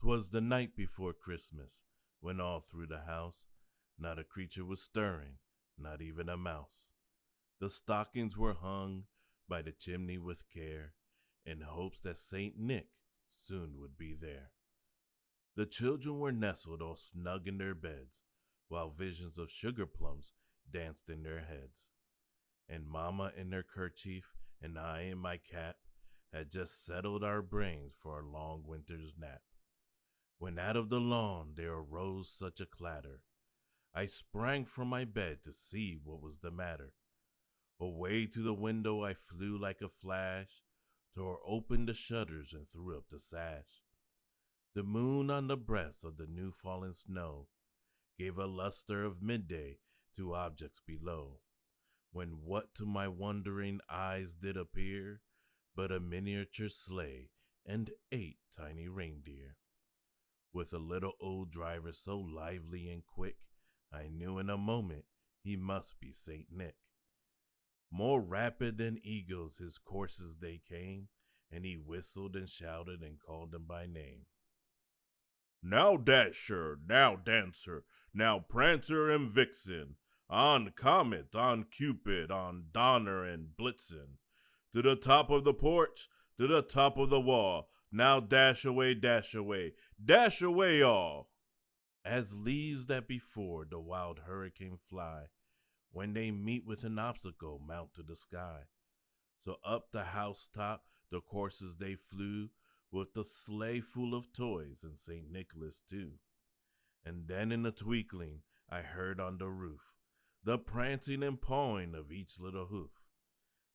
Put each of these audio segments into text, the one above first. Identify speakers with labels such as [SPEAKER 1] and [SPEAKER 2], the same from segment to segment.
[SPEAKER 1] 'Twas the night before Christmas, when all through the house not a creature was stirring, not even a mouse. The stockings were hung by the chimney with care, in hopes that Saint Nick soon would be there. The children were nestled all snug in their beds, while visions of sugar plums danced in their heads. And Mama in her kerchief and I in my cap had just settled our brains for a long winter's nap. When out of the lawn there arose such a clatter, I sprang from my bed to see what was the matter. Away to the window I flew like a flash, tore open the shutters and threw up the sash. The moon on the breast of the new fallen snow gave a luster of midday to objects below, when what to my wondering eyes did appear but a miniature sleigh and 8 tiny reindeer. With a little old driver so lively and quick, I knew in a moment he must be Saint Nick. More rapid than eagles his courses they came, and he whistled and shouted and called them by name. Now Dasher, now Dancer, now Prancer and Vixen, on Comet, on Cupid, on Donner and Blitzen, to the top of the porch, to the top of the wall, now dash away, dash away all. As leaves that before the wild hurricane fly, when they meet with an obstacle mount to the sky. So up the housetop the coursers they flew, with the sleigh full of toys and St. Nicholas too. And then in a twinkling I heard on the roof the prancing and pawing of each little hoof.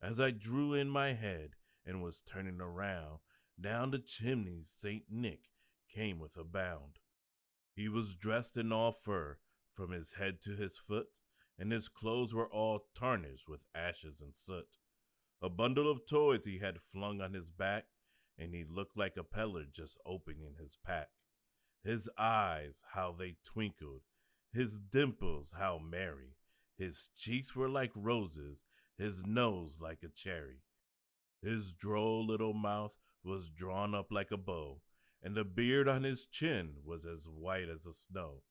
[SPEAKER 1] As I drew in my head and was turning around, down the chimney St. Nick came with a bound. He was dressed in all fur from his head to his foot, and his clothes were all tarnished with ashes and soot. A bundle of toys he had flung on his back, and he looked like a peddler just opening his pack. His eyes, how they twinkled, his dimples, how merry. His cheeks were like roses, his nose like a cherry. His droll little mouth was drawn up like a bow, and the beard on his chin was as white as the snow.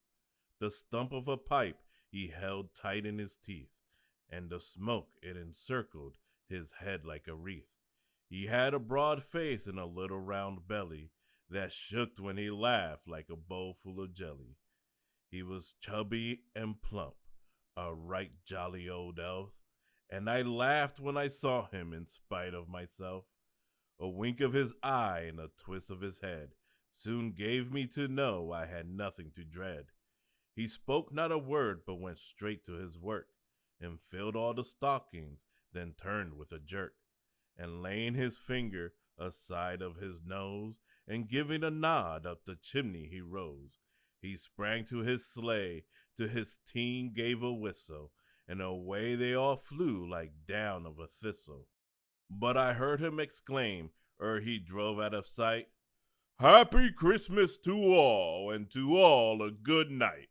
[SPEAKER 1] The stump of a pipe he held tight in his teeth, and the smoke it encircled his head like a wreath. He had a broad face and a little round belly that shook when he laughed like a bowl full of jelly. He was chubby and plump, a right jolly old elf, and I laughed when I saw him in spite of myself. A wink of his eye and a twist of his head soon gave me to know I had nothing to dread. He spoke not a word but went straight to his work, and filled all the stockings, then turned with a jerk, and laying his finger aside of his nose, and giving a nod up the chimney he rose. He sprang to his sleigh, to his team gave a whistle, and away they all flew like down of a thistle. But I heard him exclaim, ere he drove out of sight, "Happy Christmas to all, and to all a good night."